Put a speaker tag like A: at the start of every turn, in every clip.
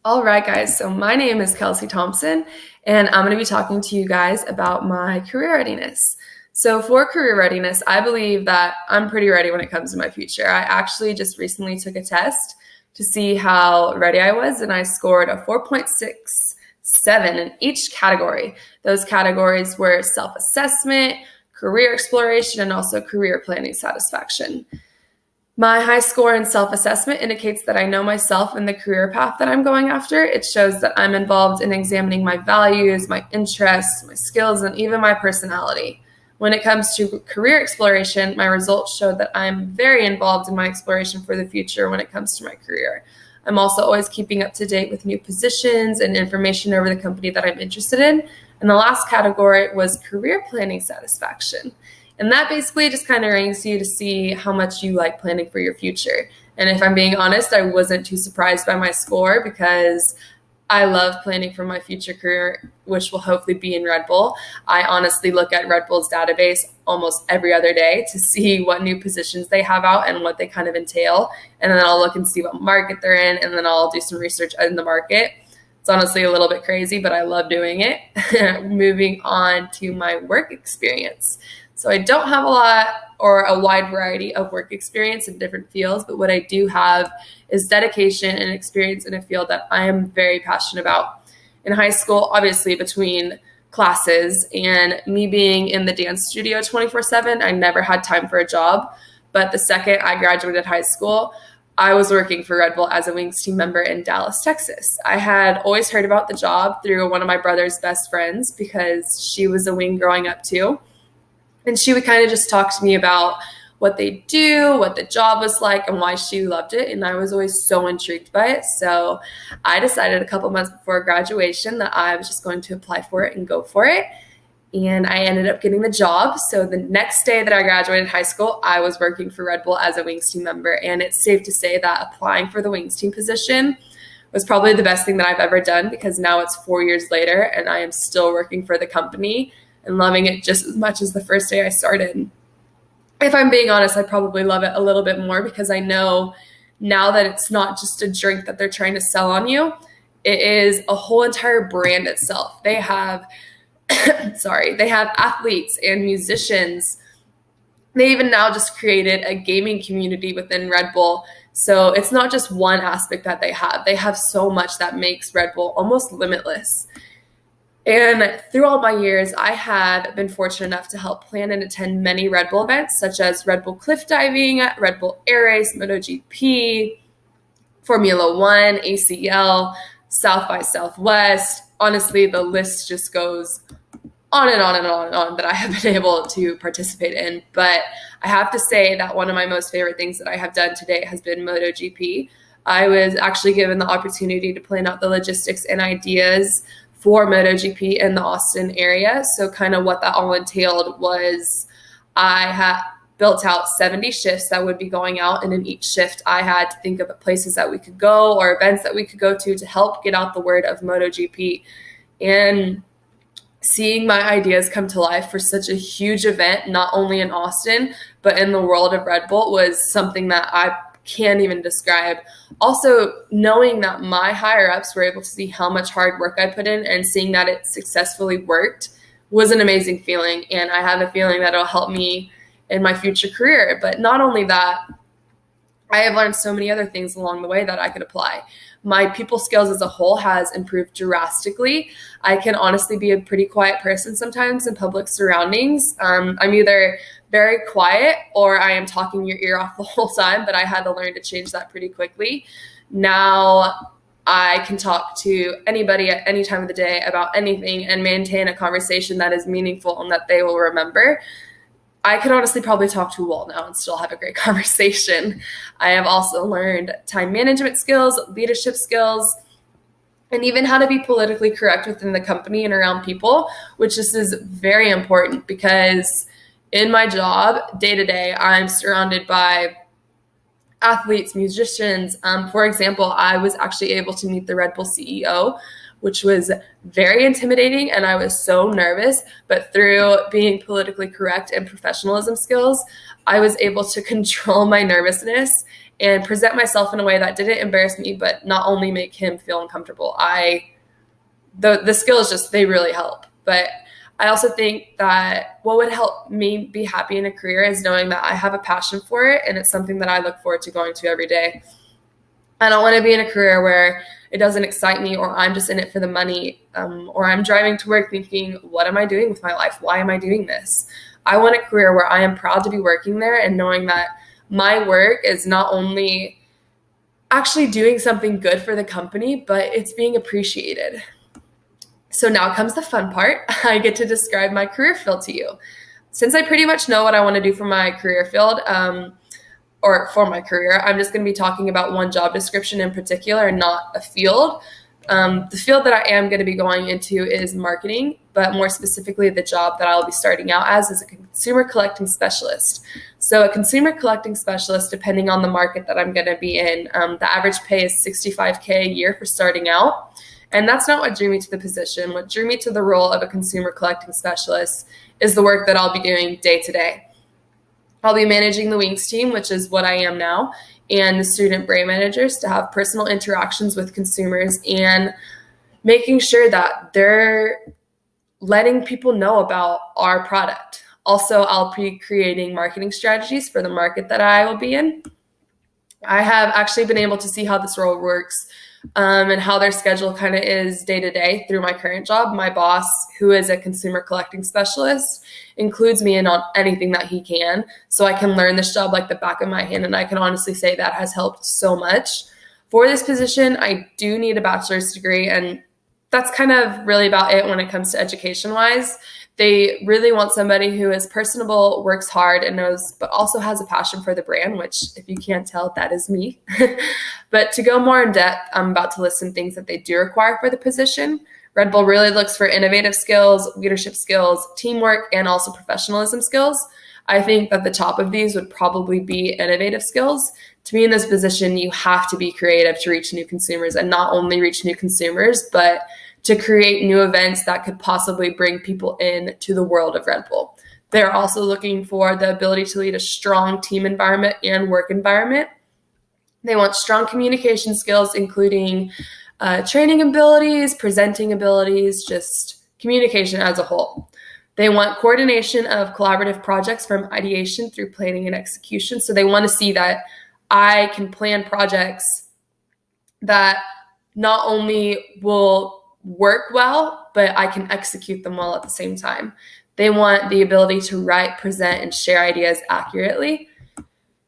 A: All right, guys. So my name is Kelsey Thompson, and I'm going to be talking to you guys about my career readiness. So for career readiness, I believe that I'm pretty ready when it comes to my future. I actually just recently took a test to see how ready I was, and I scored a 4.67 in each category. Those categories were self-assessment, career exploration, and also career planning satisfaction. My high score in self-assessment indicates that I know myself and the career path that I'm going after. It shows that I'm involved in examining my values, my interests, my skills, and even my personality. When it comes to career exploration, my results show that I'm very involved in my exploration for the future when it comes to my career. I'm also always keeping up to date with new positions and information over the company that I'm interested in. And the last category was career planning satisfaction. And that basically just kind of ranks you to see how much you like planning for your future. And if I'm being honest, I wasn't too surprised by my score because I love planning for my future career, which will hopefully be in Red Bull. I honestly look at Red Bull's database almost every other day to see what new positions they have out and what they kind of entail. And then I'll look and see what market they're in, and then I'll do some research in the market. It's honestly a little bit crazy, but I love doing it. Moving on to my work experience. So I don't have a lot or a wide variety of work experience in different fields, but what I do have is dedication and experience in a field that I am very passionate about. In high school, obviously between classes and me being in the dance studio 24/7, I never had time for a job. But the second I graduated high school, I was working for Red Bull as a Wings team member in Dallas, Texas. I had always heard about the job through one of my brother's best friends because she was a wing growing up too. And she would kind of just talk to me about what they do, what the job was like, and why she loved it. And I was always so intrigued by it. So I decided a couple months before graduation that I was just going to apply for it and go for it. And I ended up getting the job. So the next day that I graduated high school, I was working for Red Bull as a Wings team member. And it's safe to say that applying for the Wings team position was probably the best thing that I've ever done, because now it's 4 years later and I am still working for the company and loving it just as much as the first day I started. If I'm being honest, I probably love it a little bit more because I know now that it's not just a drink that they're trying to sell on you. It is a whole entire brand itself. They have, they have athletes and musicians. They even now just created a gaming community within Red Bull. So it's not just one aspect that they have. They have so much that makes Red Bull almost limitless. And through all my years, I have been fortunate enough to help plan and attend many Red Bull events, such as Red Bull Cliff Diving, Red Bull Air Race, MotoGP, Formula One, ACL, South by Southwest. Honestly, the list just goes on and on and on and on that I have been able to participate in. But I have to say that one of my most favorite things that I have done to date has been MotoGP. I was actually given the opportunity to plan out the logistics and ideas for MotoGP in the Austin area. So kind of what that all entailed was I had built out 70 shifts that would be going out, and in each shift I had to think of places that we could go or events that we could go to help get out the word of MotoGP. And seeing my ideas come to life for such a huge event, not only in Austin, but in the world of Red Bull, was something that I can't even describe. Also, knowing that my higher ups were able to see how much hard work I put in and seeing that it successfully worked was an amazing feeling. And I have a feeling that it'll help me in my future career. But not only that, I have learned so many other things along the way that I could apply. My people skills as a whole has improved drastically. I can honestly be a pretty quiet person sometimes in public surroundings. I'm either very quiet or I am talking your ear off the whole time, but I had to learn to change that pretty quickly. Now I can talk to anybody at any time of the day about anything and maintain a conversation that is meaningful and that they will remember. I could honestly probably talk to a wall now and still have a great conversation. I have also learned time management skills, leadership skills, and even how to be politically correct within the company and around people, which this is very important because in my job, day to day, I'm surrounded by athletes, musicians. For example, I was actually able to meet the Red Bull CEO, which was very intimidating, and I was so nervous. But through being politically correct and professionalism skills, I was able to control my nervousness and present myself in a way that didn't embarrass me, but not only make him feel uncomfortable. The skills just, they really help. But I also think that what would help me be happy in a career is knowing that I have a passion for it and it's something that I look forward to going to every day. I don't want to be in a career where it doesn't excite me, or I'm just in it for the money, or I'm driving to work thinking, what am I doing with my life? Why am I doing this? I want a career where I am proud to be working there and knowing that my work is not only actually doing something good for the company, but it's being appreciated. So now comes the fun part. I get to describe my career field to you. Since I pretty much know what I want to do for my career field, or for my career, I'm just going to be talking about one job description in particular and not a field. The field that I am going to be going into is marketing, but more specifically, the job that I'll be starting out as is a consumer collecting specialist. So a consumer collecting specialist, depending on the market that I'm going to be in, the average pay is $65K a year for starting out. And that's not what drew me to the position. What drew me to the role of a consumer collecting specialist is the work that I'll be doing day to day. I'll be managing the Wings team, which is what I am now, and the student brand managers to have personal interactions with consumers and making sure that they're letting people know about our product. Also, I'll be creating marketing strategies for the market that I will be in. I have actually been able to see how this role works and how their schedule kind of is day to day through my current job. My boss, who is a consumer collecting specialist, includes me in on anything that he can, so I can learn this job like the back of my hand, and I can honestly say that has helped so much. For this position, I do need a bachelor's degree, and that's kind of really about it when it comes to education-wise. They really want somebody who is personable, works hard, and knows, but also has a passion for the brand, which, if you can't tell, that is me. But to go more in depth, I'm about to list some things that they do require for the position. Red Bull really looks for innovative skills, leadership skills, teamwork, and also professionalism skills. I think that the top of these would probably be innovative skills. To be in this position, you have to be creative to reach new consumers, and not only reach new consumers, but to create new events that could possibly bring people in to the world of Red Bull. They're also looking for the ability to lead a strong team environment and work environment. They want strong communication skills, including training abilities, presenting abilities, just communication as a whole. They want coordination of collaborative projects from ideation through planning and execution. So they want to see that I can plan projects that not only will work well, but I can execute them well at the same time. They want the ability to write, present, and share ideas accurately.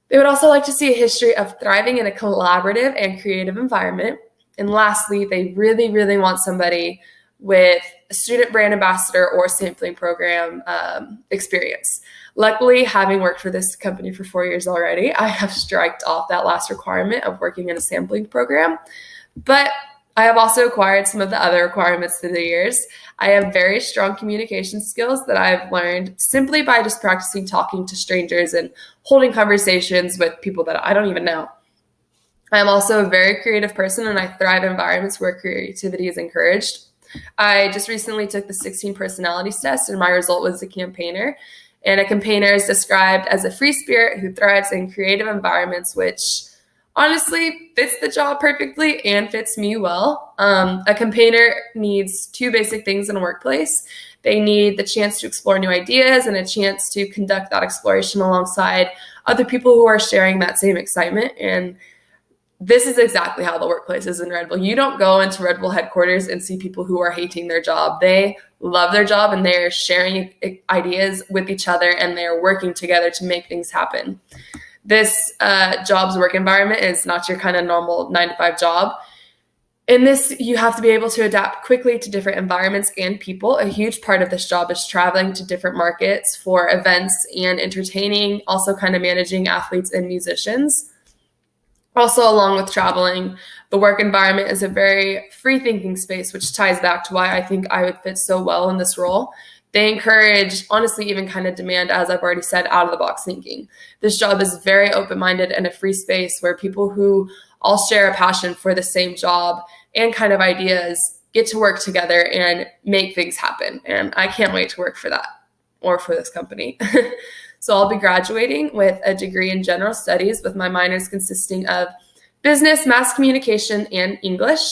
A: They would also like to see a history of thriving in a collaborative and creative environment. And lastly, they really, really want somebody with a student brand ambassador or sampling program experience. Luckily, having worked for this company for 4 years already, I have striked off that last requirement of working in a sampling program. But I have also acquired some of the other requirements through the years. I have very strong communication skills that I've learned simply by just practicing talking to strangers and holding conversations with people that I don't even know. I am also a very creative person, and I thrive in environments where creativity is encouraged. I just recently took the 16 personalities test, and my result was a campaigner. And a campaigner is described as a free spirit who thrives in creative environments, which honestly fits the job perfectly and fits me well. A campaigner needs two basic things in a workplace. They need the chance to explore new ideas and a chance to conduct that exploration alongside other people who are sharing that same excitement. And this is exactly how the workplace is in Red Bull. You don't go into Red Bull headquarters and see people who are hating their job. They love their job, and they're sharing ideas with each other, and they're working together to make things happen. This job's work environment is not your kind of normal 9-to-5 job. In this, you have to be able to adapt quickly to different environments and people. A huge part of this job is traveling to different markets for events and entertaining, also kind of managing athletes and musicians. Also, along with traveling, the work environment is a very free-thinking space, which ties back to why I think I would fit so well in this role. They encourage, honestly, even kind of demand, as I've already said, out-of-the-box thinking. This job is very open-minded and a free space where people who all share a passion for the same job and kind of ideas get to work together and make things happen. And I can't wait to work for that or for this company. So I'll be graduating with a degree in general studies with my minors consisting of business, mass communication, and English.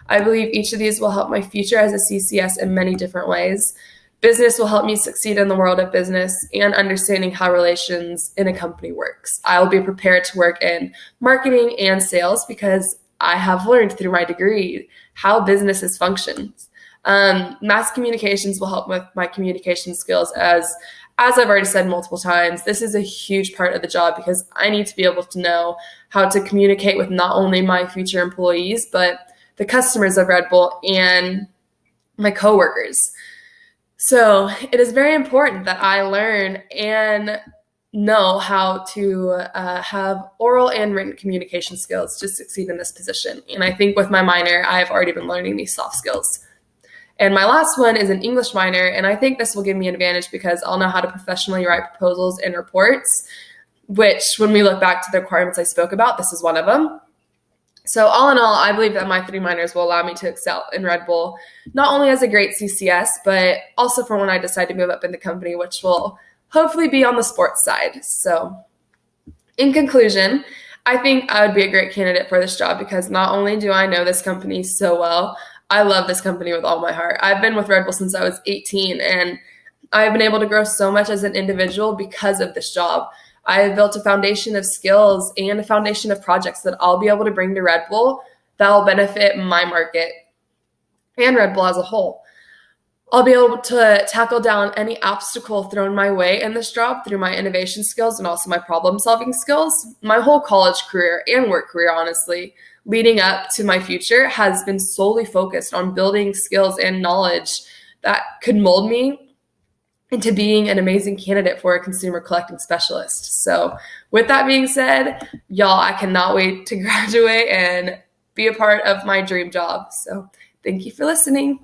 A: I believe each of these will help my future as a CCS in many different ways. Business will help me succeed in the world of business and understanding how relations in a company works. I will be prepared to work in marketing and sales because I have learned through my degree how businesses function. Mass communications will help with my communication skills as I've already said multiple times, this is a huge part of the job because I need to be able to know how to communicate with not only my future employees, but the customers of Red Bull and my coworkers. So it is very important that I learn and know how to have oral and written communication skills to succeed in this position. And I think with my minor, I've already been learning these soft skills. And my last one is an English minor, and I think this will give me an advantage because I'll know how to professionally write proposals and reports, which when we look back to the requirements I spoke about, this is one of them. So all in all, I believe that my 3 minors will allow me to excel in Red Bull, not only as a great CCS, but also for when I decide to move up in the company, which will hopefully be on the sports side. So in conclusion, I think I would be a great candidate for this job because not only do I know this company so well, I love this company with all my heart. I've been with Red Bull since I was 18, and I've been able to grow so much as an individual because of this job. I have built a foundation of skills and a foundation of projects that I'll be able to bring to Red Bull that will benefit my market and Red Bull as a whole. I'll be able to tackle down any obstacle thrown my way in this job through my innovation skills and also my problem-solving skills. My whole college career and work career, honestly, leading up to my future has been solely focused on building skills and knowledge that could mold me into being an amazing candidate for a consumer collecting specialist. So with that being said, y'all, I cannot wait to graduate and be a part of my dream job. So thank you for listening.